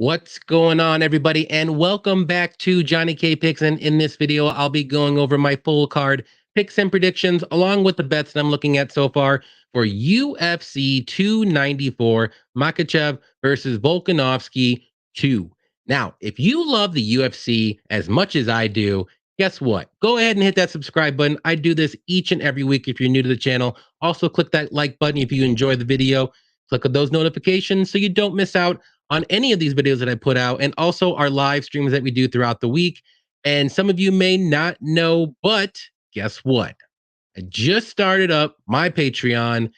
What's going on, everybody? And welcome back to Johnny K Picks. And in this video, I'll be going over my full card picks and predictions, along with the bets that I'm looking at so far for UFC 294 Makhachev versus Volkanovski 2. Now, if you love the UFC as much as I do, guess what? Go ahead and hit that subscribe button. I do this each and every week if you're new to the channel. Also, click that like button if you enjoy the video. Click on those notifications so you don't miss out on any of these videos that I put out, and also our live streams that we do throughout the week. And some of you may not know, but guess what? I just started up my Patreon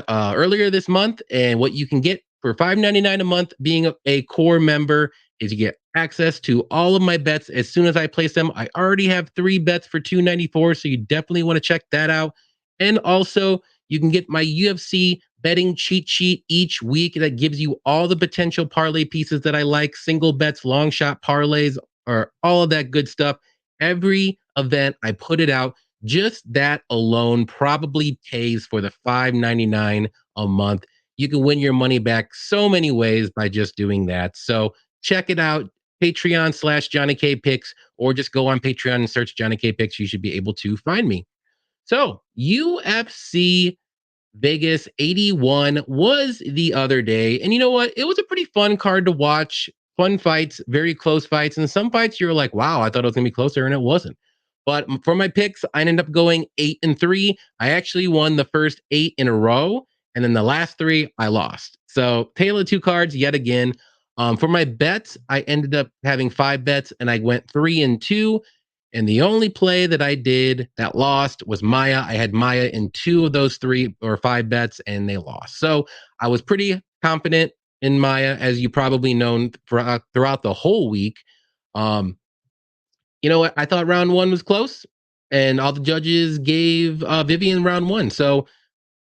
earlier this month, and what you can get for $5.99 a month being a core member is you get access to all of my bets as soon as I place them. I already have 3 bets for $2.94, so you definitely want to check that out. And also, you can get my UFC betting cheat sheet each week that gives you all the potential parlay pieces that I like, single bets, long shot parlays, or all of that good stuff. Every event I put it out, just that alone probably pays for the $5.99 a month. You can win your money back so many ways by just doing that. So check it out, Patreon/JohnnyKpicks, or just go on Patreon and search Johnny K Picks. You should be able to find me. So UFC Vegas 81 was the other day. And you know what? It was a pretty fun card to watch. Fun fights, very close fights. And some fights you're like, wow, I thought it was going to be closer, and it wasn't. But for my picks, I ended up going 8-3. I actually won the first 8 in a row. And then the last 3, I lost. So tale of 2 cards yet again. For my bets, I ended up having 5 bets, and I went 3-2. And the only play that I did that lost was Maya. I had Maya in 2 of those 3 or 5 bets, and they lost. So I was pretty confident in Maya, as you probably known throughout the whole week. You know what? I thought round 1 was close, and all the judges gave Vivian round 1. So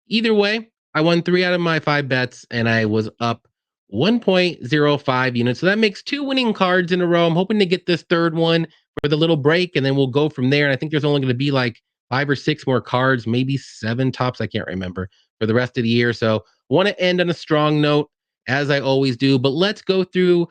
either way, I won 3 out of my 5 bets, and I was up 1.05 units. So that makes 2 winning cards in a row. I'm hoping to get this third one for the little break, and then we'll go from there. And I think there's only going to be like 5 or 6 more cards, maybe 7 tops. I can't remember, for the rest of the year. So want to end on a strong note, as I always do. But let's go through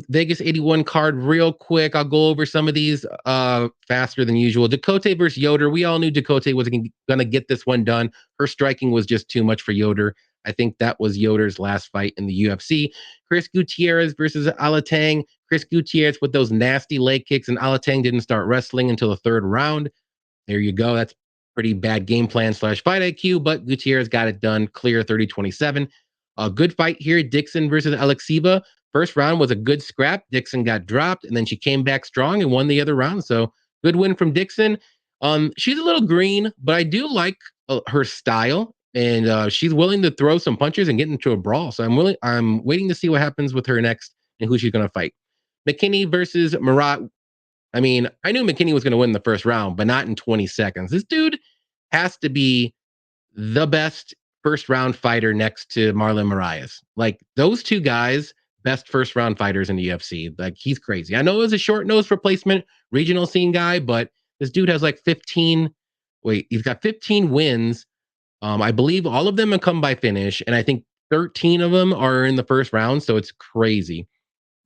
Vegas 81 card real quick. I'll go over some of these faster than usual. Ducote versus Yoder. We all knew Ducote was going to get this one done. Her striking was just too much for Yoder. I think that was Yoder's last fight in the UFC. Chris Gutierrez versus Alatang. Chris Gutierrez with those nasty leg kicks, and Alatang didn't start wrestling until the 3rd round. There you go. That's pretty bad game plan / fight IQ, but Gutierrez got it done. Clear 30-27. A good fight here. Dixon versus Alexieva. First round was a good scrap. Dixon got dropped, and then she came back strong and won the other round. So good win from Dixon. She's a little green, but I do like her style, and she's willing to throw some punches and get into a brawl. So I'm waiting to see what happens with her next and who she's going to fight. McKinney versus Marat. I mean, I knew McKinney was going to win the first round, but not in 20 seconds. This dude has to be the best first round fighter next to Marlon Moraes. Like, those 2 guys, best first round fighters in the UFC. Like, he's crazy. I know it was a short nose replacement regional scene guy, but this dude has like 15. Wait, he's got 15 wins. I believe all of them have come by finish, and I think 13 of them are in the first round. So it's crazy.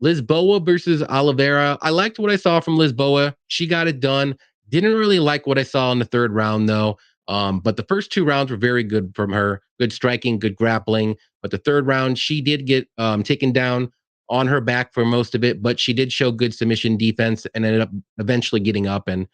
Lisboa versus Oliveira. I liked what I saw from Lisboa. She got it done. Didn't really like what I saw in the 3rd round, though. But the first 2 rounds were very good from her. Good striking, good grappling. But the 3rd round, she did get taken down on her back for most of it, but she did show good submission defense and ended up eventually getting up, and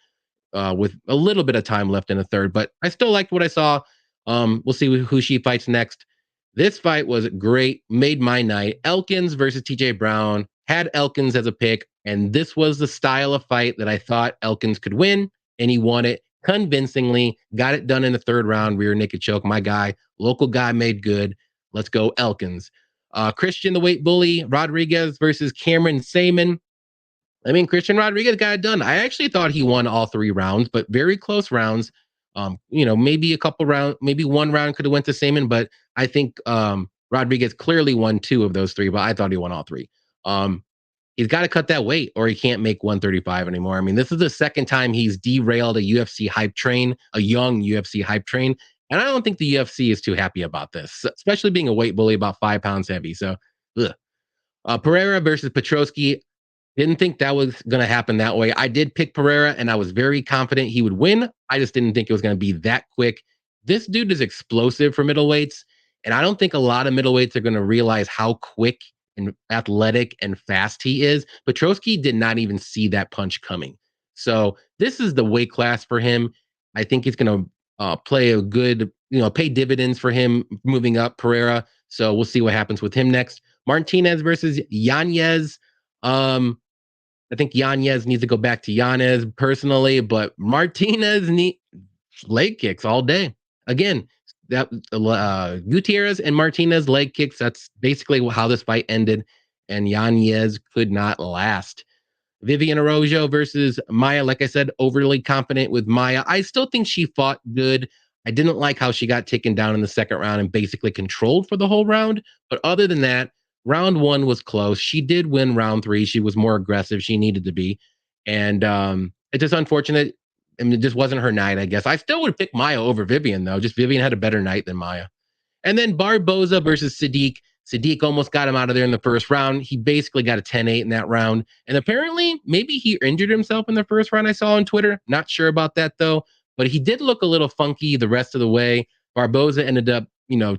with a little bit of time left in the 3rd. But I still liked what I saw. We'll see who she fights next. This fight was great. Made my night. Elkins versus TJ Brown. Had Elkins as a pick, and this was the style of fight that I thought Elkins could win, and he won it convincingly. Got it done in the 3rd round. Rear naked choke. My guy, local guy, made good. Let's go Elkins. Christian the weight bully Rodriguez versus Cameron Saman. I mean, Christian Rodriguez got it done. I actually thought he won all 3 rounds, but very close rounds. Maybe a couple rounds, maybe 1 round could have went to Saman, but I think Rodriguez clearly won 2 of those 3, but I thought he won all 3. He's got to cut that weight, or he can't make 135 anymore. I mean, this is the 2nd time he's derailed a UFC hype train, a young UFC hype train. And I don't think the UFC is too happy about this, especially being a weight bully about 5 pounds heavy. So, ugh. Pereira versus Petrosky. Didn't think that was going to happen that way. I did pick Pereira, and I was very confident he would win. I just didn't think it was going to be that quick. This dude is explosive for middleweights, and I don't think a lot of middleweights are going to realize how quick and athletic and fast he is. Petrosky did not even see that punch coming. So this is the weight class for him. I think it's going to play a good, pay dividends for him moving up Pereira. So we'll see what happens with him next. Martinez versus Yanez. I think Yanez needs to go back to Yanez personally, but Martinez need leg kicks all day. Again, that Gutierrez and Martinez leg kicks. That's basically how this fight ended, and Yanez could not last. Vivian Araujo versus Maia. Like I said, overly confident with Maia. I still think she fought good. I didn't like how she got taken down in the second round and basically controlled for the whole round. But other than that, round one was close. She did win round three. She was more aggressive. She needed to be. And it's just unfortunate. I mean, it just wasn't her night, I guess. I still would pick Maia over Vivian, though. Just Vivian had a better night than Maia. And then Barboza versus Sadiq. Sadiq almost got him out of there in the first round. He basically got a 10-8 in that round. And apparently, maybe he injured himself in the first round, I saw on Twitter. Not sure about that, though. But he did look a little funky the rest of the way. Barboza ended up,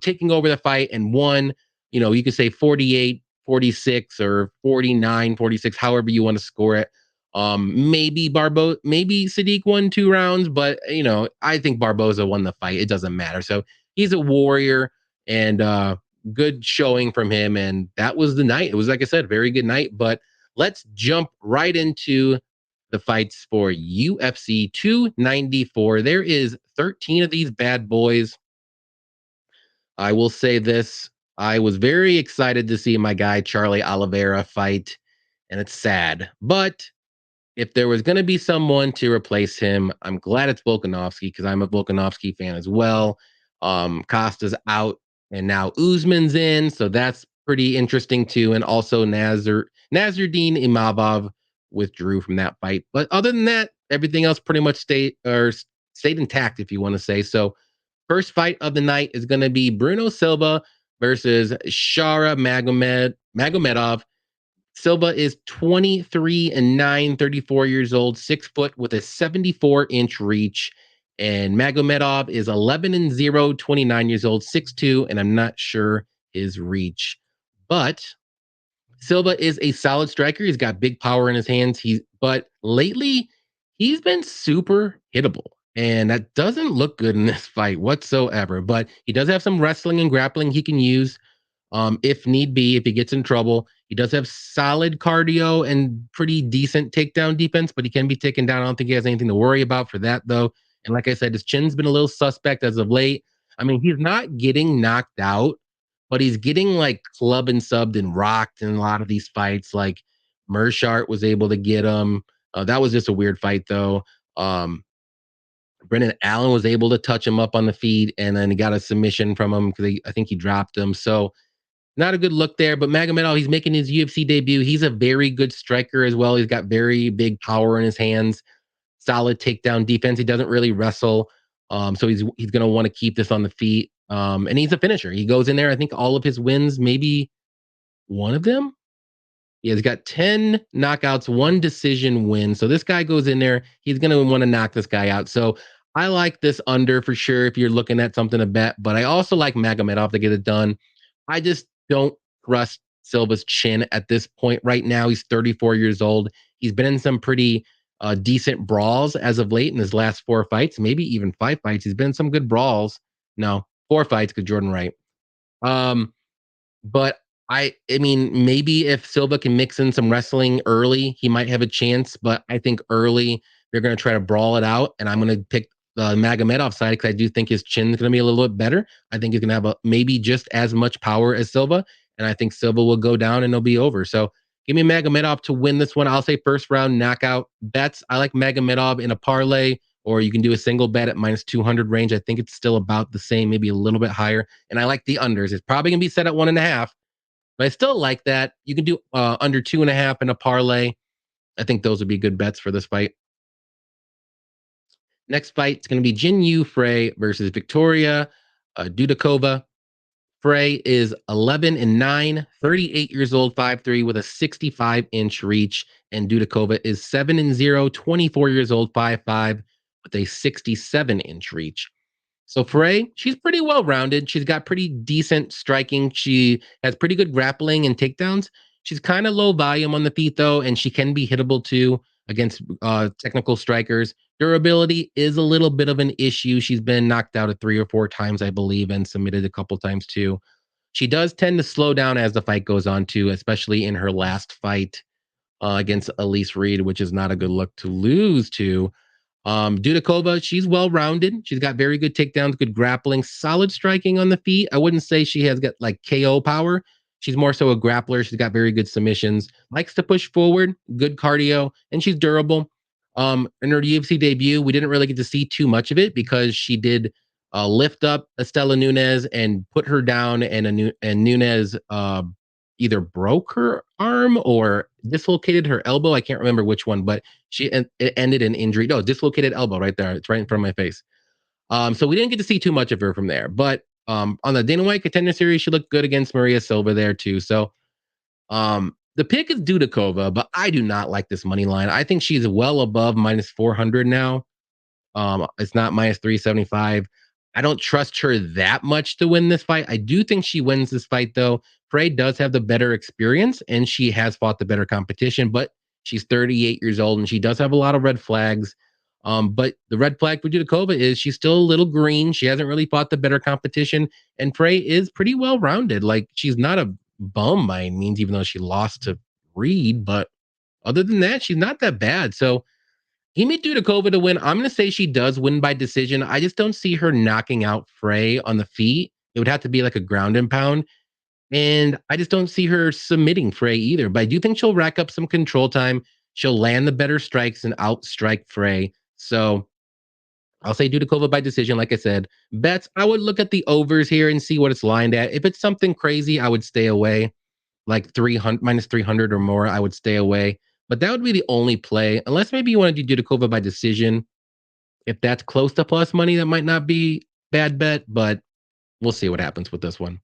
taking over the fight and won, you could say 48, 46 or 49, 46, however you want to score it. Maybe Sadiq won 2 rounds, but, I think Barboza won the fight. It doesn't matter. So he's a warrior, and good showing from him. And that was the night. It was, like I said, very good night. But let's jump right into the fights for UFC 294. There is 13 of these bad boys. I will say this. I was very excited to see my guy Charlie Oliveira fight, and it's sad. But if there was going to be someone to replace him, I'm glad it's Volkanovski, because I'm a Volkanovski fan as well. Costa's out, and now Usman's in, so that's pretty interesting too. And also Nasruddin Imavov withdrew from that fight. But other than that, everything else pretty much stayed intact, if you want to say. So first fight of the night is going to be Bruno Silva versus Shara Magomedov. Silva is 23-9, 34 years old, 6 foot with a 74-inch reach. And Magomedov is 11-0, 29 years old, 6'2", and I'm not sure his reach. But Silva is a solid striker. He's got big power in his hands. But lately, he's been super hittable. And that doesn't look good in this fight whatsoever. But he does have some wrestling and grappling he can use. If need be, if he gets in trouble. He does have solid cardio and pretty decent takedown defense, but he can be taken down. I don't think he has anything to worry about for that, though. And like I said, his chin's been a little suspect as of late. I mean, he's not getting knocked out, but he's getting like club and subbed and rocked in a lot of these fights. Like Mershart was able to get him. That was just a weird fight, though. Brendan Allen was able to touch him up on the feet, and then he got a submission from him because I think he dropped him. So not a good look there, but Magomedov, he's making his UFC debut. He's a very good striker as well. He's got very big power in his hands, solid takedown defense. He doesn't really wrestle. So he's going to want to keep this on the feet. And he's a finisher. He goes in there. I think all of his wins, maybe one of them. Yeah, he's got 10 knockouts, 1 decision win. So this guy goes in there. He's going to want to knock this guy out. So I like this under for sure if you're looking at something to bet. But I also like Magomedov to get it done. I just don't trust Silva's chin at this point right now. He's 34 years old. He's been in some pretty decent brawls as of late in his last 4 fights, maybe even 5 fights. He's been in some good brawls. No, 4 fights because Jordan Wright. But I mean, maybe if Silva can mix in some wrestling early, he might have a chance. But I think early they're going to try to brawl it out, and I'm going to pick the Magomedov side because I do think his chin is going to be a little bit better. I think he's going to have maybe just as much power as Silva, and I think Silva will go down and it'll be over. So give me Magomedov to win this one. I'll say first round knockout bets. I like Magomedov in a parlay, or you can do a single bet at minus 200 range. I think it's still about the same, maybe a little bit higher. And I like the unders. It's probably going to be set at 1.5, but I still like that. You can do under 2.5 in a parlay. I think those would be good bets for this fight. Next fight is going to be Jin Yu Frey versus Victoria Dudakova. Frey is 11-9, 38 years old, 5'3", with a 65-inch reach. And Dudakova is 7-0, 24 years old, 5'5", with a 67-inch reach. So Frey, she's pretty well-rounded. She's got pretty decent striking. She has pretty good grappling and takedowns. She's kind of low volume on the feet, though, and she can be hittable, too, against technical strikers. Durability is a little bit of an issue. She's been knocked out 3 or 4 times, I believe, and submitted a couple times, too. She does tend to slow down as the fight goes on, too, especially in her last fight against Elise Reed, which is not a good look to lose to. Dudakova, she's well-rounded. She's got very good takedowns, good grappling, solid striking on the feet. I wouldn't say she has got like KO power. She's more so a grappler. She's got very good submissions, likes to push forward, good cardio, and she's durable. In her UFC debut, we didn't really get to see too much of it because she did lift up Estela Nunes and put her down, and Nunes either broke her arm or dislocated her elbow. I can't remember which one, but it ended in injury. No, dislocated elbow right there. It's right in front of my face. So we didn't get to see too much of her from there. But on the Dana White Contender Series, she looked good against Maria Silva there too. So the pick is Dudakova, but I do not like this money line. I think she's well above minus 400 now. It's not minus 375. I don't trust her that much to win this fight. I do think she wins this fight, though. Frey does have the better experience, and she has fought the better competition, but she's 38 years old, and she does have a lot of red flags. But the red flag for Dudakova is she's still a little green. She hasn't really fought the better competition, and Frey is pretty well-rounded. Like, she's not a bum by any means, even though she lost to Reed, but other than that, she's not that bad. So give me Dudakova to win. I'm going to say she does win by decision. I just don't see her knocking out Frey on the feet. It would have to be like a ground and pound. And I just don't see her submitting Frey either. But I do think she'll rack up some control time. She'll land the better strikes and outstrike Frey. So I'll say Dudakova by decision, like I said. Bets, I would look at the overs here and see what it's lined at. If it's something crazy, I would stay away. Like 300 minus 300 or more, I would stay away. But that would be the only play, unless maybe you want to do Dudakova by decision. If that's close to plus money, that might not be bad bet, but we'll see what happens with this one.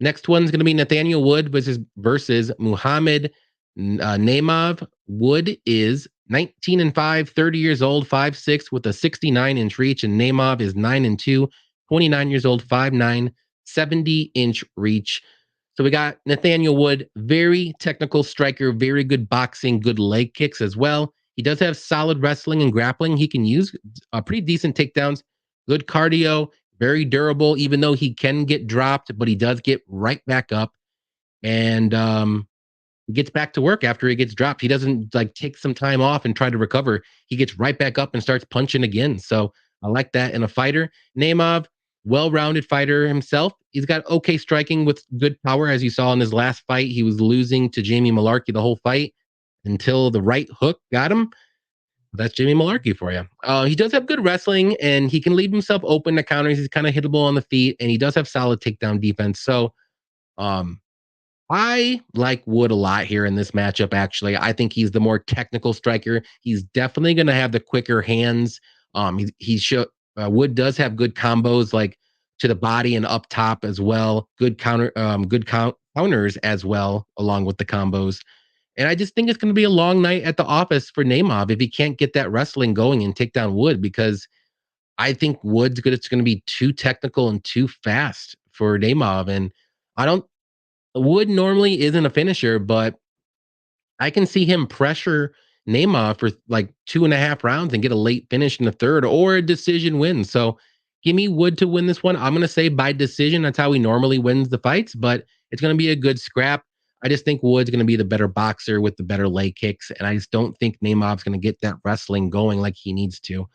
Next one's going to be Nathaniel Wood versus Muhammad Naimov. Wood is 19-5, 30 years old, 5'6", with a 69-inch reach, and Naimov is 9-2, 29 years old, 5'9", 70-inch reach. So we got Nathaniel Wood, very technical striker, very good boxing, good leg kicks as well. He does have solid wrestling and grappling. He can use pretty decent takedowns, good cardio, very durable, even though he can get dropped, but he does get right back up and he gets back to work after he gets dropped. He doesn't like take some time off and try to recover. He gets right back up and starts punching again. So I like that in a fighter. Naimov, well-rounded fighter himself. He's got okay striking with good power. As you saw in his last fight, he was losing to Jamie Malarkey the whole fight until the right hook got him. That's Jamie Malarkey for you. He does have good wrestling, and he can leave himself open to counters. He's kind of hittable on the feet, and he does have solid takedown defense. So I like Wood a lot here in this matchup, actually. I think he's the more technical striker. He's definitely going to have the quicker hands. Wood does have good combos, like to the body and up top as well. Good counters as well, along with the combos. And I just think it's going to be a long night at the office for Naimov if he can't get that wrestling going and take down Wood, because I think it's going to be too technical and too fast for Naimov. And Wood normally isn't a finisher, but I can see him pressure Naimov for like 2.5 rounds and get a late finish in the third or a decision win. So give me Wood to win this one. I'm going to say by decision. That's how he normally wins the fights, but it's going to be a good scrap. I just think Wood's going to be the better boxer with the better leg kicks, and I just don't think Naimov's going to get that wrestling going like he needs to.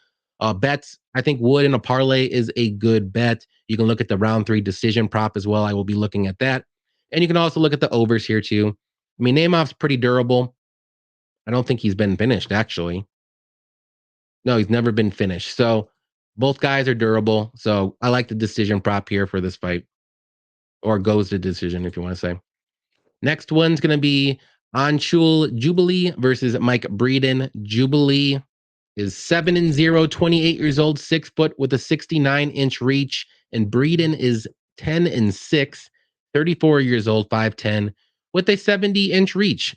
Bets, I think Wood in a parlay is a good bet. You can look at the round 3 decision prop as well. I will be looking at that. And you can also look at the overs here too. I mean, Naimov's pretty durable. I don't think he's been finished, actually. No, he's never been finished. So both guys are durable. So I like the decision prop here for this fight. Or goes to decision, if you want to say. Next one's going to be Anshul Jubli versus Mike Breeden. Jubli is 7-0, 28 years old, 6 foot with a 69-inch reach. And Breeden is 10-6, 34 years old, 5'10", with a 70-inch reach.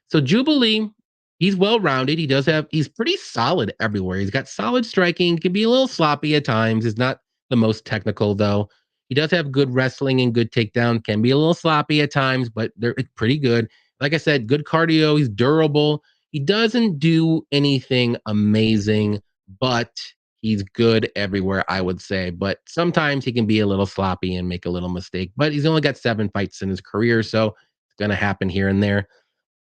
So Jubilee, he's well rounded. He's pretty solid everywhere. He's got solid striking, can be a little sloppy at times. Is not the most technical though. He does have good wrestling and good takedown. Can be a little sloppy at times, but they're pretty good. Like I said, good cardio. He's durable. He doesn't do anything amazing, but he's good everywhere, I would say. But sometimes he can be a little sloppy and make a little mistake. But he's only got 7 fights in his career, so it's gonna happen here and there.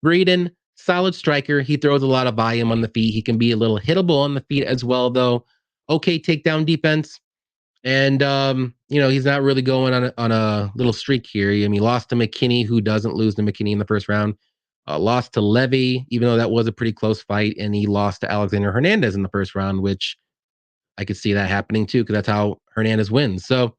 Breeden, solid striker. He throws a lot of volume on the feet. He can be a little hittable on the feet as well, though. Okay, takedown defense. And he's not really going on a little streak here. I mean, he lost to McKinney, who doesn't lose to McKinney in the first round. Lost to Levy, even though that was a pretty close fight, and he lost to Alexander Hernandez in the first round, which I could see that happening too, because that's how Hernandez wins. So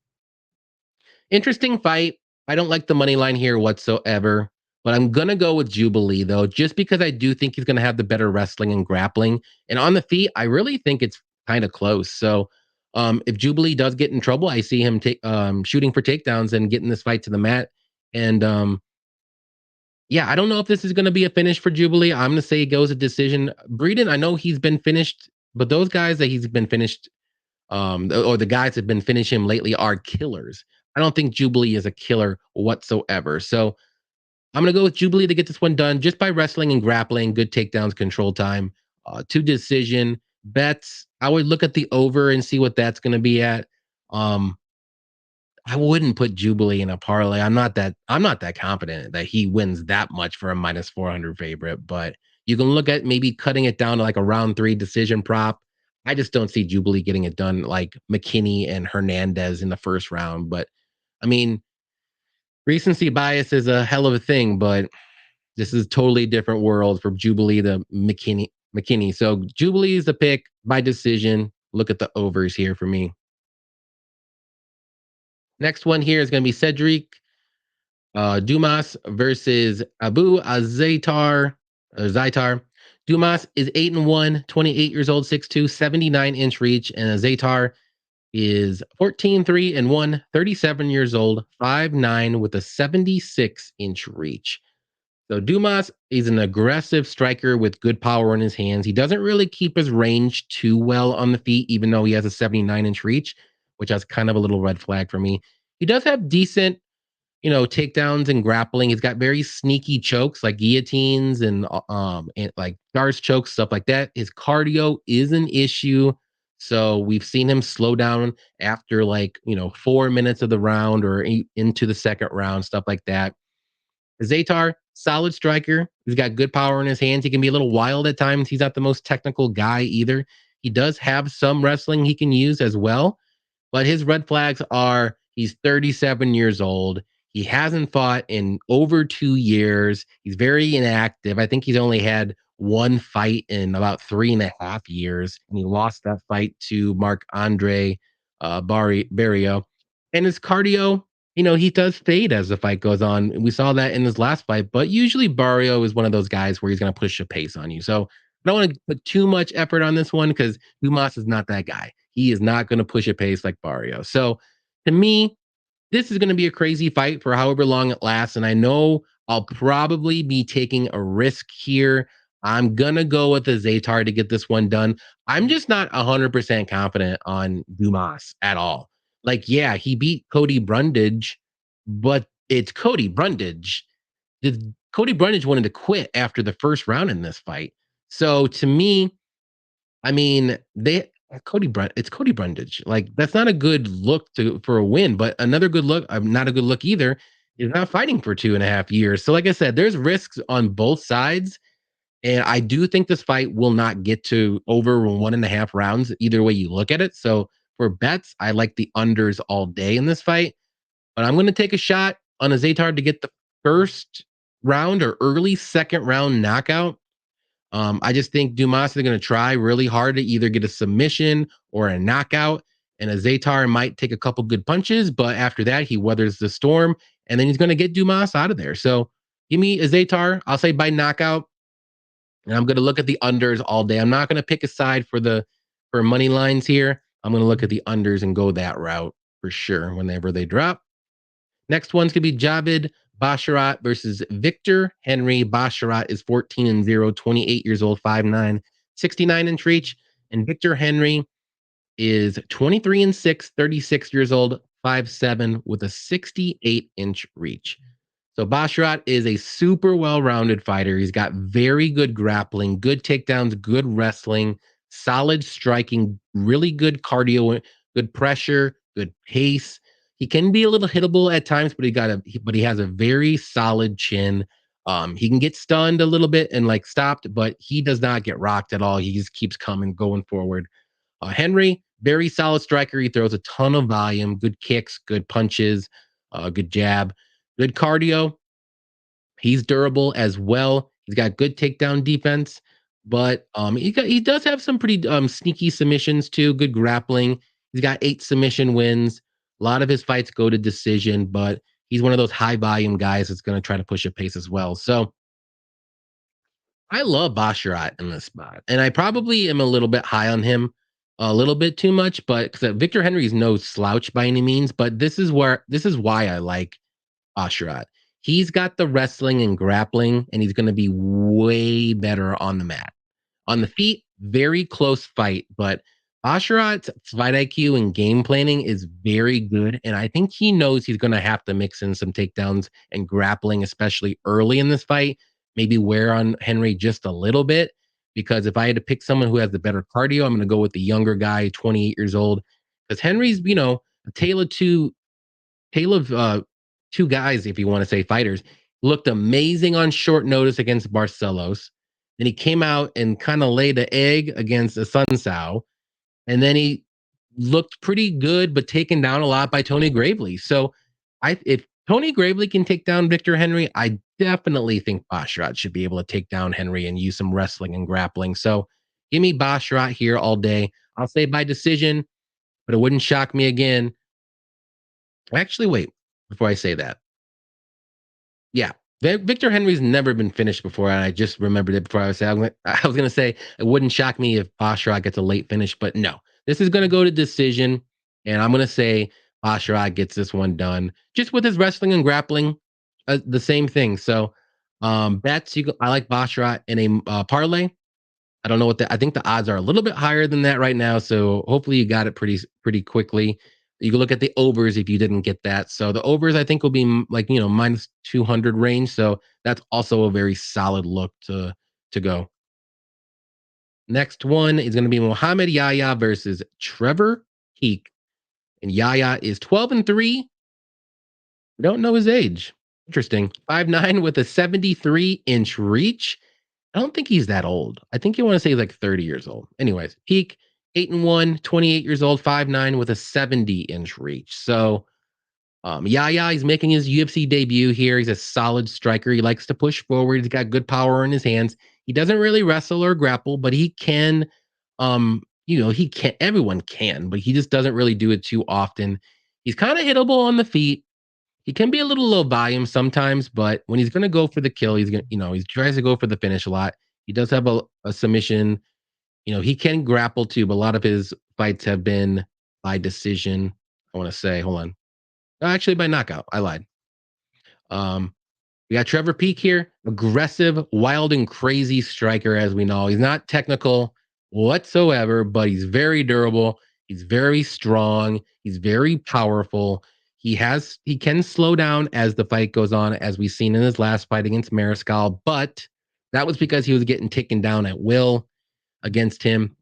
interesting fight. I don't like the money line here whatsoever, but I'm going to go with Jubilee, though, just because I do think he's going to have the better wrestling and grappling. And on the feet, I really think it's kind of close. So if Jubilee does get in trouble, I see him shooting for takedowns and getting this fight to the mat. And yeah, I don't know if this is going to be a finish for Jubilee. I'm going to say it goes a decision. Breeden, I know he's been finished, but those guys that he's been finished, or the guys that have been finishing him lately are killers. I don't think Jubilee is a killer whatsoever. So I'm going to go with Jubilee to get this one done just by wrestling and grappling, good takedowns, control time, 2 decision bets. I would look at the over and see what that's going to be at. I wouldn't put Jubilee in a parlay. I'm not that confident that he wins that much for a minus 400 favorite, but you can look at maybe cutting it down to like a round 3 decision prop. I just don't see Jubilee getting it done like McKinney and Hernandez in the first round. But I mean, recency bias is a hell of a thing, but this is a totally different world from Jubilee to McKinney. So Jubilee is the pick by decision. Look at the overs here for me. Next one here is going to be Cedric Dumas versus Abu Azaitar. Dumas is 8-1, 28 years old, 6'2", 79-inch reach, and Azaitar is 14-3-1, 37 years old, 5'9", with a 76-inch reach. So Dumas is an aggressive striker with good power in his hands. He doesn't really keep his range too well on the feet, even though he has a 79-inch reach, which is kind of a little red flag for me. He does have decent, takedowns and grappling. He's got very sneaky chokes like guillotines and like Thurs chokes, stuff like that. His cardio is an issue. So we've seen him slow down after 4 minutes of the round or into the second round, stuff like that. Azaitar, solid striker. He's got good power in his hands. He can be a little wild at times. He's not the most technical guy either. He does have some wrestling he can use as well. But his red flags are he's 37 years old. He hasn't fought in over 2 years. He's very inactive. I think he's only had one fight in about 3.5 years. And he lost that fight to Marc-Andre Barrio. And his cardio, he does fade as the fight goes on. We saw that in his last fight, but usually Barrio is one of those guys where he's going to push a pace on you. So I don't want to put too much effort on this one because Dumas is not that guy. He is not going to push a pace like Barrio. So to me, this is going to be a crazy fight for however long it lasts. And I know I'll probably be taking a risk here. I'm going to go with the Azaitar to get this one done. I'm just not 100% confident on Dumas at all. Yeah, he beat Cody Brundage, but it's Cody Brundage. Cody Brundage wanted to quit after the first round in this fight. So to me, I mean, it's Cody Brundage. That's not a good look for a win, but another good look, not a good look either, is not fighting for 2.5 years. So like I said, there's risks on both sides. And I do think this fight will not get to over 1.5 rounds, either way you look at it. So for bets, I like the unders all day in this fight. But I'm going to take a shot on Azaitar to get the first round or early second round knockout. I just think Dumas is going to try really hard to either get a submission or a knockout. And Azaitar might take a couple good punches, but after that, he weathers the storm. And then he's going to get Dumas out of there. So give me Azaitar. I'll say by knockout. And I'm going to look at the unders all day. I'm not going to pick a side for money lines here. I'm going to look at the unders and go that route for sure whenever they drop. Next one's going to be Javid Basharat versus Victor Henry. Basharat is 14-0, 28 years old, 5'9", 69-inch reach. And Victor Henry is 23-6, 36 years old, 5'7", with a 68-inch reach. So Basharat is a super well-rounded fighter. He's got very good grappling, good takedowns, good wrestling, solid striking, really good cardio, good pressure, good pace. He can be a little hittable at times, but he has a very solid chin. He can get stunned a little bit and like stopped, but he does not get rocked at all. He just keeps coming, going forward. Henry, very solid striker. He throws a ton of volume, good kicks, good punches, good jab, good cardio. He's durable as well. He's got good takedown defense, but he does have some pretty sneaky submissions too. Good grappling. He's got 8 submission wins. A lot of his fights go to decision, but he's one of those high volume guys that's going to try to push a pace as well. So I love Basharat in this spot, and I probably am a little bit high on him, a little bit too much. But because Victor Henry is no slouch by any means, but this is why I like Basharat. He's got the wrestling and grappling, and he's going to be way better on the mat. On the feet, very close fight, but Asherat's fight IQ and game planning is very good. And I think he knows he's going to have to mix in some takedowns and grappling, especially early in this fight, maybe wear on Henry just a little bit. Because if I had to pick someone who has the better cardio, I'm going to go with the younger guy, 28 years old. Because Henry's, a tale of two guys, if you want to say fighters, looked amazing on short notice against Barcelos. Then he came out and kind of laid an egg against a Sun Sao. And then he looked pretty good, but taken down a lot by Tony Gravely. So if Tony Gravely can take down Victor Henry, I definitely think Basharat should be able to take down Henry and use some wrestling and grappling. So give me Basharat here all day. I'll say by decision, but it wouldn't shock me again. Actually, wait, before I say that. Yeah. Victor Henry's never been finished before, and I just remembered it before I was saying. I was going to say it wouldn't shock me if Basharat gets a late finish, but no. This is going to go to decision, and I'm going to say Basharat gets this one done just with his wrestling and grappling, the same thing. So, bets I like Basharat in a parlay. I don't know I think the odds are a little bit higher than that right now. So hopefully you got it pretty quickly. You can look at the overs if you didn't get that. So the overs I think will be like minus 200 range. So that's also a very solid look to go. Next one is going to be Mohamed Yahya versus Trevor Peek, and Yahya is 12-3. We don't know his age. Interesting. 5'9" with a 73-inch reach. I don't think he's that old. I think you want to say he's like 30 years old. Anyways, Peak, 8-1, 28 years old, 5'9" with a 70-inch reach. So Yahya, he's making his UFC debut here. He's a solid striker. He likes to push forward. He's got good power in his hands. He doesn't really wrestle or grapple, but he can, he can, everyone can, but he just doesn't really do it too often. He's kind of hittable on the feet. He can be a little low volume sometimes, but when he's going to go for the kill, he's going to, he tries to go for the finish a lot. He does have a submission. He can grapple too, but a lot of his fights have been by decision. I want to say, hold on. Actually, by knockout. I lied. We got Trevor Peek here, aggressive, wild, and crazy striker, as we know. He's not technical whatsoever, but he's very durable. He's very strong. He's very powerful. He can slow down as the fight goes on, as we've seen in his last fight against Mariscal, but that was because he was getting taken down at will against him.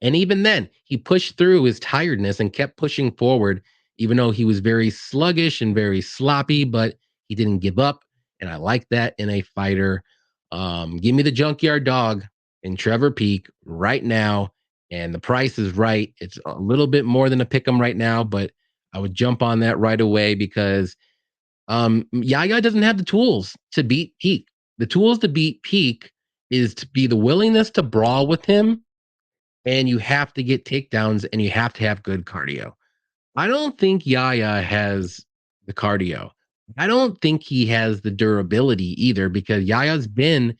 And even then, he pushed through his tiredness and kept pushing forward, even though he was very sluggish and very sloppy, but he didn't give up. And I like that in a fighter. Give me the junkyard dog in Trevor Peek right now. And the price is right. It's a little bit more than a pick 'em right now, but I would jump on that right away because Yahya doesn't have the tools to beat Peek. The tools to beat Peek is to be the willingness to brawl with him, and you have to get takedowns, and you have to have good cardio. I don't think Yahya has the cardio. I don't think he has the durability either, because Yahya's been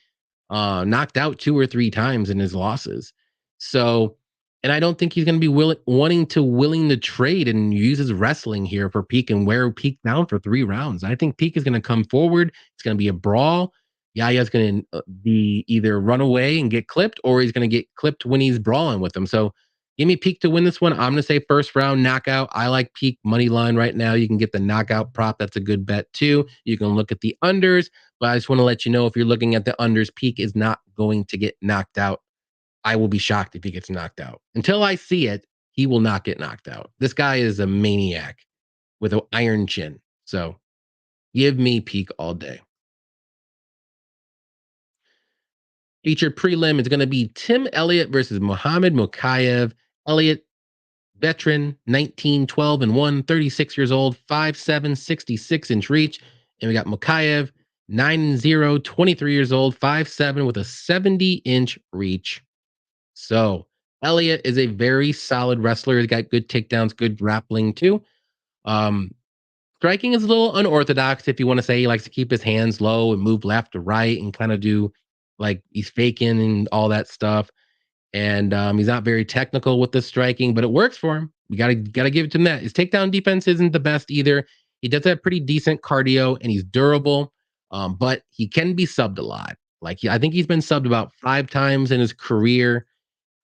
knocked out 2 or 3 times in his losses. So, And I don't think he's going to be willing to trade and use his wrestling here for Peak and wear Peak down for 3 rounds. I think Peak is going to come forward. It's going to be a brawl. Yahya's going to be either run away and get clipped, or he's going to get clipped when he's brawling with him. So give me Peak to win this one. I'm going to say first round knockout. I like Peak money line right now. You can get the knockout prop. That's a good bet too. You can look at the unders, but I just want to let you know, if you're looking at the unders, Peak is not going to get knocked out. I will be shocked if he gets knocked out. Until I see it, he will not get knocked out. This guy is a maniac with an iron chin. So give me Peak all day. Featured prelim is going to be Tim Elliott versus Muhammad Mokaev. Elliott, veteran, 19, 12, and 1, 36 years old, 5'7", 66-inch reach. And we got Mokaev, 9-0, 23 years old, 5'7", with a 70-inch reach. So Elliott is a very solid wrestler. He's got good takedowns, good grappling too. Striking is a little unorthodox. If you want to say he likes to keep his hands low and move left to right and kind of do like he's faking and all that stuff. And he's not very technical with the striking, but it works for him. You gotta give it to him that. His takedown defense isn't the best either. He does have pretty decent cardio and he's durable, but he can be subbed a lot. I think he's been subbed about 5 times in his career.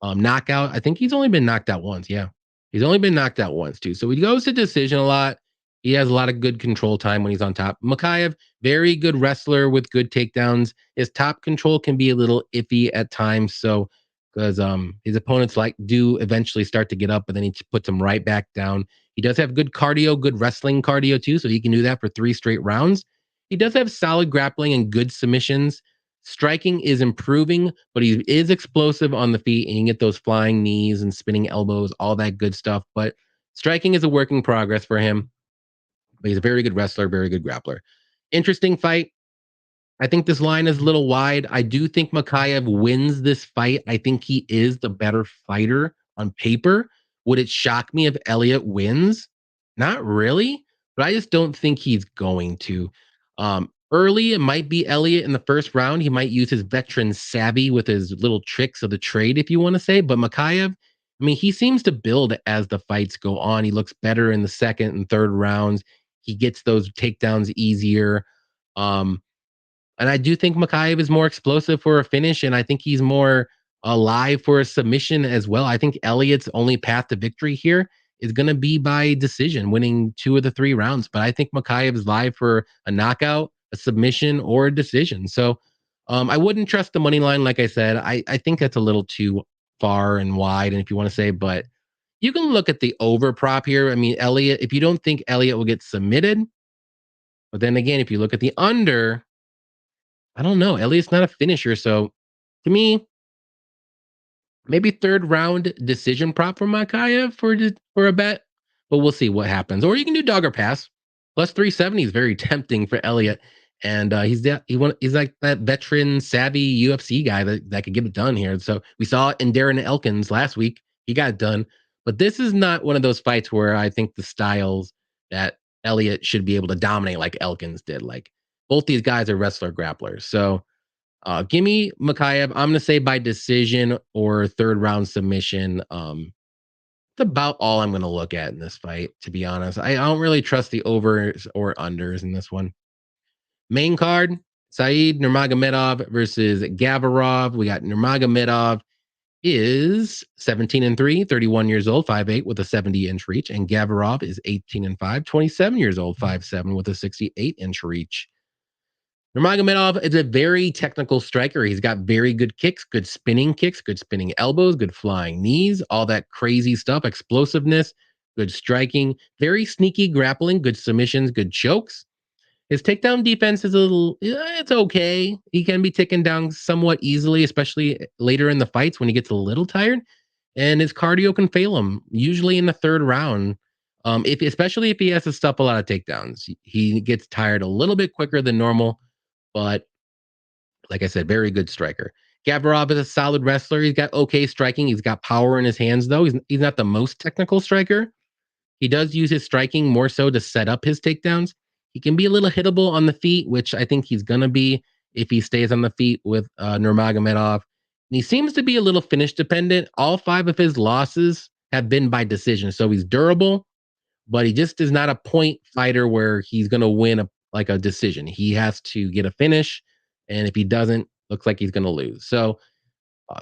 Knockout, I think he's only been knocked out once. Yeah, he's only been knocked out once too. So he goes to decision a lot. He has a lot of good control time when he's on top. Mokaev, very good wrestler with good takedowns. His top control can be a little iffy at times. So because his opponents do eventually start to get up, but then he puts them right back down. He does have good cardio, good wrestling cardio too, so he can do that for 3 straight rounds. He does have solid grappling and good submissions. Striking is improving, but he is explosive on the feet, and you can get those flying knees and spinning elbows, all that good stuff. But striking is a work in progress for him. But he's a very good wrestler, very good grappler. Interesting fight. I think this line is a little wide. I do think Mokaev wins this fight. I think he is the better fighter on paper. Would it shock me if Elliott wins? Not really, but I just don't think he's going to. Early, it might be Elliott in the first round. He might use his veteran savvy with his little tricks of the trade, if you want to say. But Mokaev, I mean, he seems to build as the fights go on. He looks better in the second and third rounds. He gets those takedowns easier. And I do think Mokaev is more explosive for a finish, and I think he's more alive for a submission as well. I think Elliott's only path to victory here is going to be by decision, winning 2 of the 3 rounds. But I think Mokaev is live for a knockout, a submission, or a decision. So I wouldn't trust the money line, like I said. I think that's a little too far and wide, and if you want to say, but you can look at the over prop here. I mean, Elliott, if you don't think Elliott will get submitted, but then again, if you look at the under, I don't know. Elliott's not a finisher, so to me, maybe third round decision prop for Mokaev for a bet, but we'll see what happens. Or you can do dog or pass. Plus 370 is very tempting for Elliott, and he's like that veteran savvy UFC guy that could get it done here. So we saw it in Darren Elkins last week. He got it done, but this is not one of those fights where I think the styles that Elliott should be able to dominate like Elkins did. Like both these guys are wrestler grapplers, so. Give me Mokaev. I'm going to say by decision or third round submission. It's about all I'm going to look at in this fight, to be honest. I don't really trust the overs or unders in this one. Main card, Said Nurmagomedov versus Gafurov. We got Nurmagomedov is 17-3, 31 years old, 5'8", with a 70-inch reach. And Gafurov is 18-5, 27 years old, 5'7", with a 68-inch reach. Nurmagomedov is a very technical striker. He's got very good kicks, good spinning elbows, good flying knees, all that crazy stuff, explosiveness, good striking, very sneaky grappling, good submissions, good chokes. His takedown defense is it's okay. He can be taken down somewhat easily, especially later in the fights when he gets a little tired. And his cardio can fail him, usually in the third round. Especially if he has to stuff a lot of takedowns. He gets tired a little bit quicker than normal. But like I said, very good striker. Gafurov is a solid wrestler. He's got okay striking. He's got power in his hands, though. He's not the most technical striker. He does use his striking more so to set up his takedowns. He can be a little hittable on the feet, which I think he's going to be if he stays on the feet with Nurmagomedov. he seems to be a little finish dependent. All 5 of his losses have been by decision. So he's durable, but he just is not a point fighter where he's going to win a decision. He has to get a finish, and if he doesn't, looks like he's going to lose. So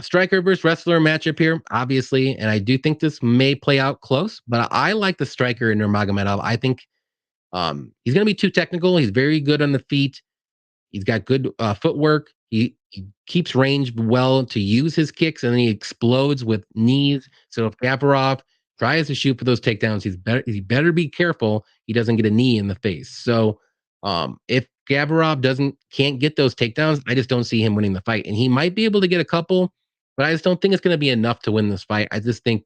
striker versus wrestler matchup here, obviously, and I do think this may play out close, but I like the striker in Nurmagomedov. I think he's going to be too technical. He's very good on the feet. He's got good footwork. He keeps range well to use his kicks, and then he explodes with knees. So if Gafurov tries to shoot for those takedowns, he better be careful he doesn't get a knee in the face. So if Gafurov can't get those takedowns, I just don't see him winning the fight. And he might be able to get a couple, but I just don't think it's going to be enough to win this fight. I just think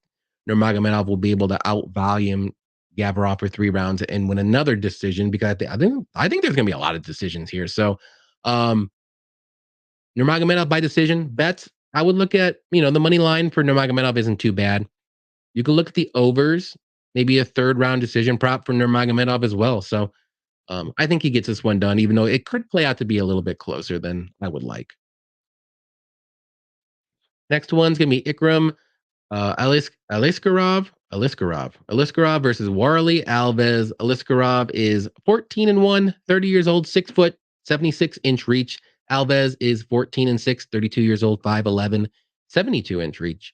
Nurmagomedov will be able to outvolume Gafurov for 3 rounds and win another decision, because I think there's going to be a lot of decisions here. So Nurmagomedov by decision bets, I would look at, the money line for Nurmagomedov isn't too bad. You can look at the overs, maybe a 3rd round decision prop for Nurmagomedov as well. So I think he gets this one done, even though it could play out to be a little bit closer than I would like. Next one's going to be Ikram Aliskerov versus Warley Alves. Aliskerov is 14-1, 30 years old, 6 foot, 76-inch reach. Alves is 14-6, 32 years old, 5'11, 72-inch reach.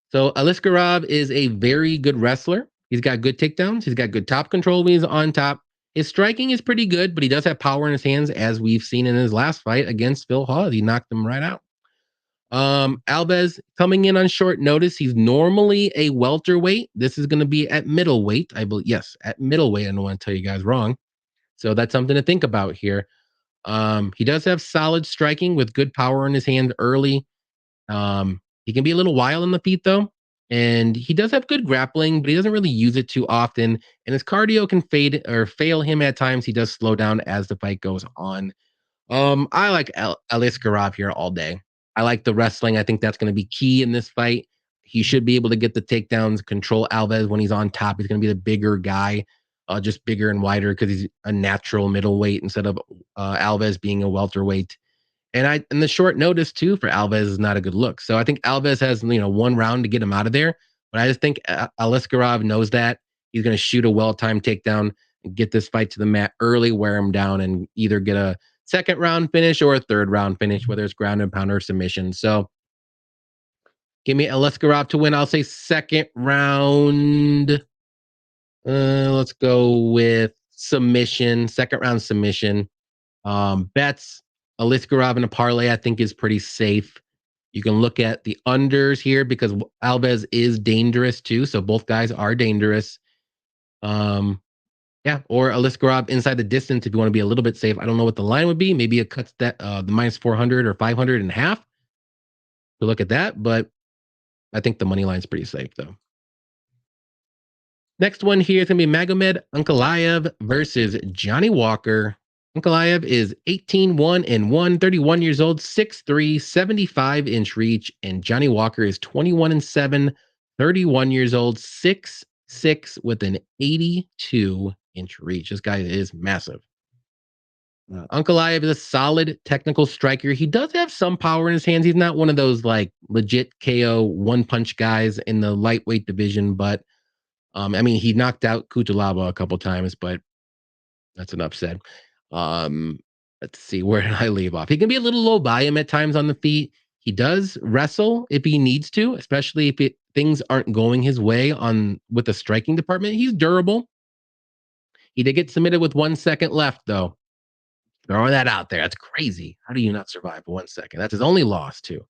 So Aliskerov is a very good wrestler. He's got good takedowns. He's got good top control when he's on top. His striking is pretty good, but he does have power in his hands, as we've seen in his last fight against Phil Hawes. He knocked him right out. Alves coming in on short notice. He's normally a welterweight. This is going to be at middleweight, I believe. Yes, at middleweight. I don't want to tell you guys wrong. So that's something to think about here. He does have solid striking with good power in his hands early. He can be a little wild on the feet though. And he does have good grappling, but he doesn't really use it too often. And his cardio can fade or fail him at times. He does slow down as the fight goes on. I like Aliskerov here all day. I like the wrestling. I think that's going to be key in this fight. He should be able to get the takedowns, control Alves when he's on top. He's going to be the bigger guy, just bigger and wider because he's a natural middleweight instead of Alves being a welterweight. And the short notice too for Alves is not a good look. So I think Alves has 1 round to get him out of there. But I just think Aliskerov knows that he's going to shoot a well-timed takedown and get this fight to the mat early, wear him down, and either get a 2nd round finish or a 3rd round finish, whether it's ground and pound or submission. So give me Aliskerov to win. I'll say 2nd round. Let's go with submission. 2nd round submission. Bets Aliskerov in a parlay, I think, is pretty safe. You can look at the unders here because Alves is dangerous too. So both guys are dangerous. Yeah, or Aliskerov inside the distance if you want to be a little bit safe. I don't know what the line would be. Maybe it cuts that the minus 400 or 500 in half to look at that, but I think the money line's pretty safe though. Next one here is going to be Magomed Ankalaev versus Johnny Walker. Ankalaev is 18-1-1, 31 years old, 6'3", 75-inch reach, and Johnny Walker is 21-7, 31 years old, 6'6", with an 82-inch reach. This guy is massive. Ankalaev is a solid technical striker. He does have some power in his hands. He's not one of those like legit KO one-punch guys in the lightweight division, but he knocked out Kutalaba a couple times, but that's enough said. Let's see, where did I leave off? He can be a little low by him at times on the feet. He does wrestle if he needs to, especially if things aren't going his way with the striking department. He's durable. He did get submitted with 1 second left, though. Throwing that out there. That's crazy. How do you not survive 1 second? That's his only loss, too.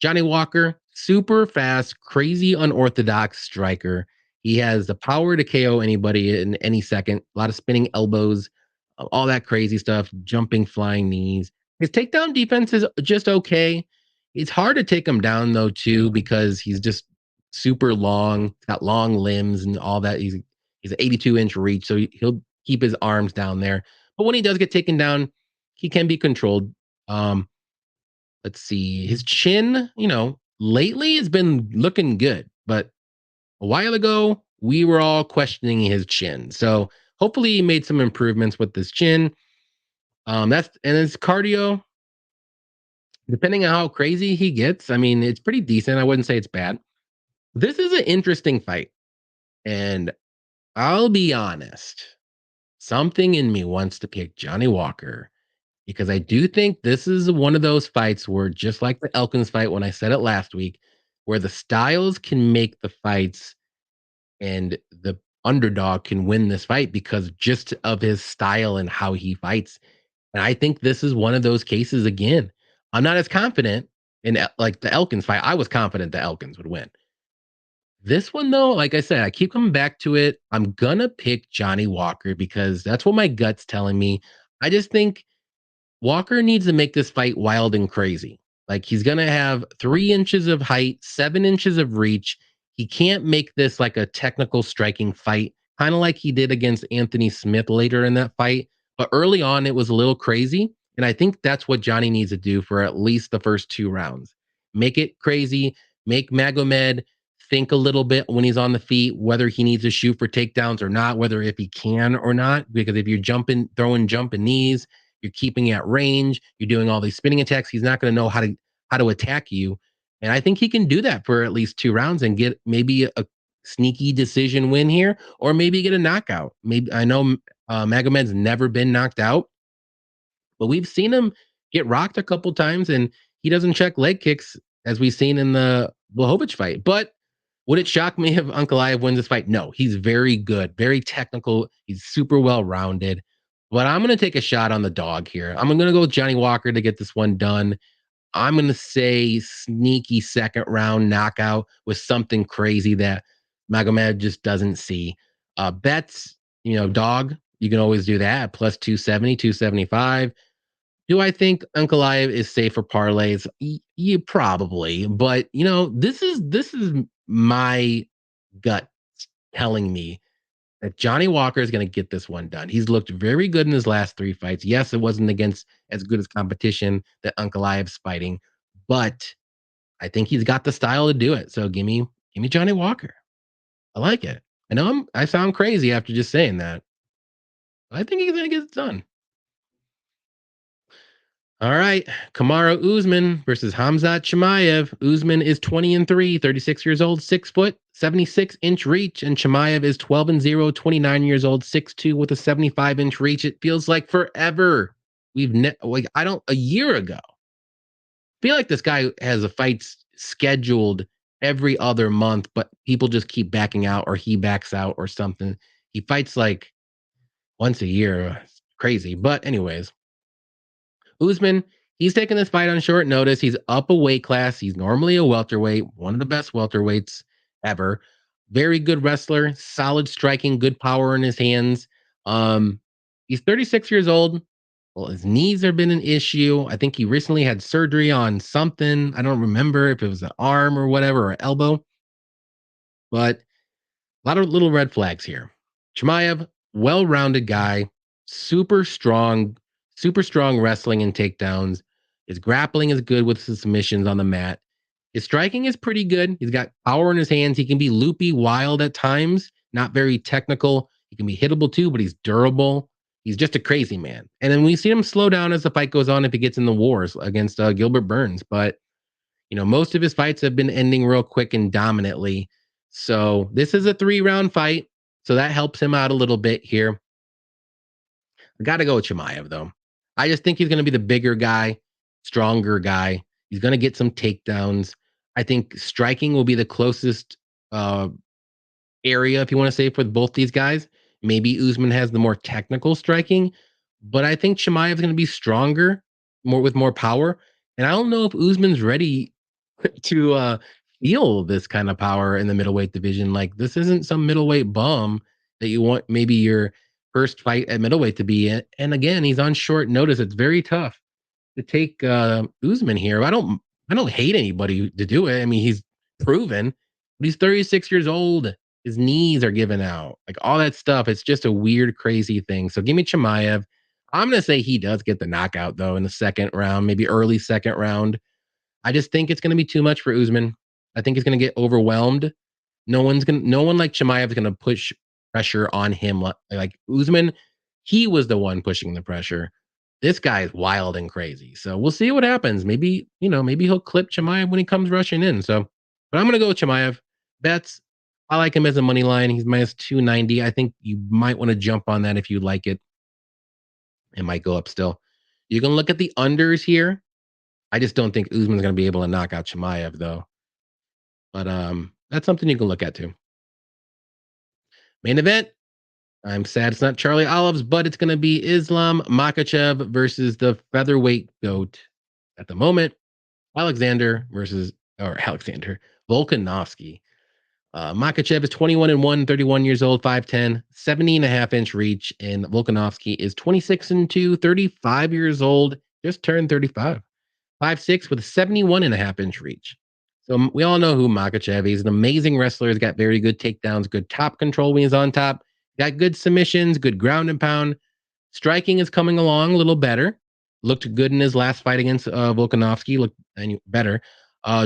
Johnny Walker, super fast, crazy unorthodox striker. He has the power to KO anybody in any second. A lot of spinning elbows, all that crazy stuff, jumping, flying knees. His takedown defense is just okay. It's hard to take him down, though, too, because he's just super long. He's got long limbs and all that. He's an 82-inch reach, so he'll keep his arms down there. But when he does get taken down, he can be controlled. Let's see. His chin, lately has been looking good, but a while ago, we were all questioning his chin. So hopefully he made some improvements with his chin. And his cardio. depending on how crazy he gets, I mean, it's pretty decent. I wouldn't say it's bad. This is an interesting fight. And I'll be honest, something in me wants to pick Johnny Walker because I do think this is one of those fights where, just like the Elkins fight, when I said it last week, where the styles can make the fights and the underdog can win this fight because just of his style and how he fights. And I think this is one of those cases again. I'm not as confident in like the Elkins fight. I was confident the Elkins would win. This one though, like I said, I keep coming back to it. I'm gonna pick Johnny Walker because that's what my gut's telling me. I just think Walker needs to make this fight wild and crazy. Like he's gonna have 3 inches of height, 7 inches of reach. He can't make this like a technical striking fight, kind of like he did against Anthony Smith later in that fight. But early on, it was a little crazy. And I think that's what Johnny needs to do for at least the first 2 rounds. Make it crazy, make Magomed think a little bit when he's on the feet, whether he needs to shoot for takedowns or not, whether if he can or not. Because if you're throwing jumping knees, you're keeping at range, you're doing all these spinning attacks, he's not going to know how to attack you. And I think he can do that for at least 2 rounds and get maybe a sneaky decision win here, or maybe get a knockout. Maybe I know Magomed's never been knocked out, but we've seen him get rocked a couple times, and he doesn't check leg kicks as we've seen in the Blachowicz fight. But would it shock me if Ankalaev wins this fight? No, he's very good, very technical. He's super well rounded. But I'm going to take a shot on the dog here. I'm going to go with Johnny Walker to get this one done. I'm going to say sneaky second round knockout with something crazy that Magomed just doesn't see. Bets, dog, you can always do that. Plus 270, 275. Do I think Ankalaev is safe for parlays? You probably, but this is my gut telling me that Johnny Walker is going to get this one done. He's looked very good in his last 3 fights. Yes, it wasn't against as good as competition that Ankalaev's fighting, but I think he's got the style to do it. So give me Johnny Walker. I like it. I know I sound crazy after just saying that. But I think he's going to get it done. All right. Kamaru Usman versus Hamzat Chimaev. Usman is 20-3, 36 years old, 6 foot, 76-inch reach. And Chimaev is 12-0, 29 years old, 6'2 with a 75-inch reach. It feels like forever. A year ago. I feel like this guy has a fight scheduled every other month, but people just keep backing out or he backs out or something. He fights like once a year. It's crazy. But anyways, Usman, he's taking this fight on short notice. He's up a weight class. He's normally a welterweight, one of the best welterweights ever. Very good wrestler, solid striking, good power in his hands. He's 36 years old. Well, his knees have been an issue. I think he recently had surgery on something. I don't remember if it was an arm or whatever, or elbow, but a lot of little red flags here. Chimaev, well-rounded guy, super strong, super strong wrestling and takedowns. His grappling is good with his submissions on the mat. His striking is pretty good. He's got power in his hands. He can be loopy, wild at times, not very technical. He can be hittable too, but he's durable. He's just a crazy man. And then we see him slow down as the fight goes on if he gets in the wars against Gilbert Burns. But most of his fights have been ending real quick and dominantly. So this is a 3-round fight. So that helps him out a little bit here. I got to go with Chimaev, though. I just think he's going to be the bigger guy, stronger guy. He's going to get some takedowns. I think striking will be the closest area, if you want to say, for both these guys. Maybe Usman has the more technical striking, but I think Chimaev is going to be stronger, with more power. And I don't know if Usman's ready to feel this kind of power in the middleweight division. Like, this isn't some middleweight bum that you want maybe your first fight at middleweight to be in. And again, he's on short notice. It's very tough to take Usman here. I don't hate anybody to do it. I mean, he's proven, but he's 36 years old. His knees are giving out, like all that stuff. It's just a weird, crazy thing. So give me Chimaev. I'm going to say he does get the knockout, though, in the second round, maybe early second round. I just think it's going to be too much for Usman. I think he's going to get overwhelmed. No one like Chimaev is going to push pressure on him like Usman. He was the one pushing the pressure. This guy is wild and crazy. So we'll see what happens. Maybe, maybe he'll clip Chimaev when he comes rushing in. So, but I'm going to go with Chimaev. Bets, I like him as a money line. He's minus 290. I think you might want to jump on that if you like it. It might go up still. You can look at the unders here. I just don't think Usman's going to be able to knock out Chimaev, though. But that's something you can look at too. Main event. I'm sad it's not Charlie Olives, but it's going to be Islam Makhachev versus the featherweight goat at the moment, Alexander Volkanovski. Makhachev is 21-1, 31 years old, 5'10, 70.5-inch reach, and Volkanovski is 26-2, 35 years old, just turned 35, 5'6 with a 71.5-inch reach. So we all know who Makhachev is. He's an amazing wrestler. He's got very good takedowns, good top control when he's on top. Got good submissions, good ground and pound. Striking is coming along a little better. Looked good in his last fight against Volkanovski. Looked better.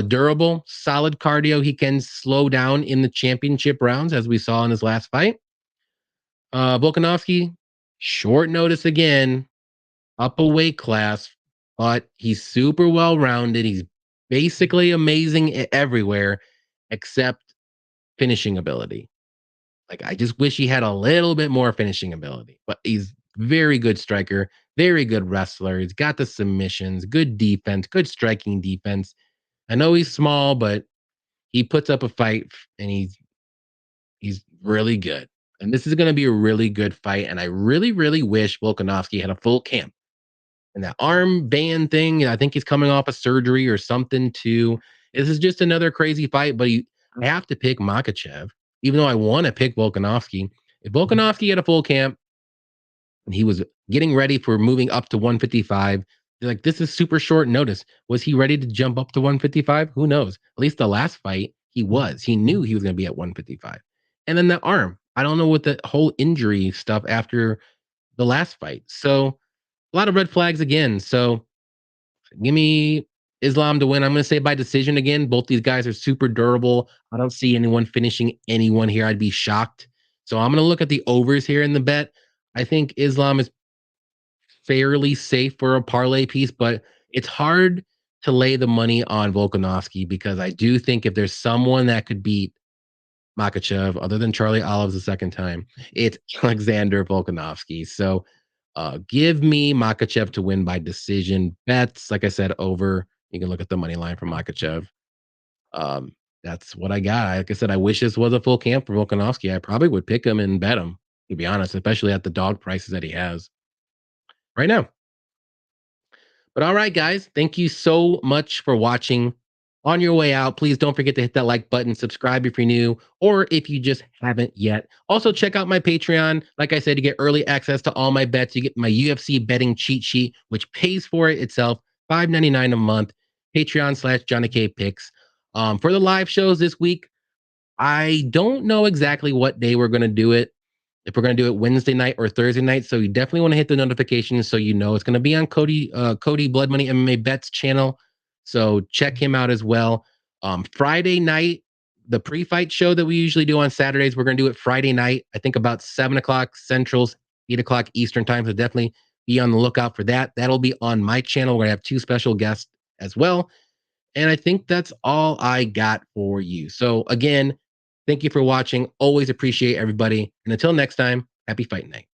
Durable, solid cardio. He can slow down in the championship rounds, as we saw in his last fight. Volkanovski, short notice again, up a weight class, but he's super well rounded. He's basically amazing everywhere except finishing ability. Like, I just wish he had a little bit more finishing ability, but he's very good striker, very good wrestler. He's got the submissions, good defense, good striking defense. I know he's small, but he puts up a fight and he's really good. And this is going to be a really good fight. And I really, really wish Volkanovski had a full camp. And that arm band thing, I think he's coming off a surgery or something too. This is just another crazy fight, but I have to pick Makhachev, even though I want to pick Volkanovski. If Volkanovski had a full camp and he was getting ready for moving up to 155, like, this is super short notice. Was he ready to jump up to 155? Who knows? At least the last fight, he was. He knew he was going to be at 155. And then the arm. I don't know what the whole injury stuff after the last fight. So a lot of red flags again. So give me Islam to win. I'm going to say by decision again. Both these guys are super durable. I don't see anyone finishing anyone here. I'd be shocked. So I'm going to look at the overs here in the bet. I think Islam is fairly safe for a parlay piece, but it's hard to lay the money on Volkanovski because I do think if there's someone that could beat Makhachev, other than Charlie Olives the second time, it's Alexander Volkanovski. So give me Makhachev to win by decision. Bets, like I said, over. You can look at the money line for Makhachev. That's what I got. Like I said, I wish this was a full camp for Volkanovski. I probably would pick him and bet him, to be honest, especially at the dog prices that he has right now. But all right, guys, thank you so much for watching. On your way out, please don't forget to hit that like button, subscribe if you're new, or if you just haven't yet. Also, check out my Patreon. Like I said, you get early access to all my bets. You get my UFC betting cheat sheet, which pays for it itself, $5.99 a month. Patreon/JohnnyKpicks. For the live shows this week, I don't know exactly what day we're going to do it. If we're going to do it Wednesday night or Thursday night. So you definitely want to hit the notifications so you know it's going to be on Cody Blood Money MMA Bets channel. So check him out as well. Friday night, the pre-fight show that we usually do on Saturdays, we're going to do it Friday night. I think about 7 o'clock Central, 8 o'clock Eastern time. So definitely be on the lookout for that. That'll be on my channel. We're going to have 2 special guests as well. And I think that's all I got for you. So again, thank you for watching. Always appreciate everybody. And until next time, happy fight night.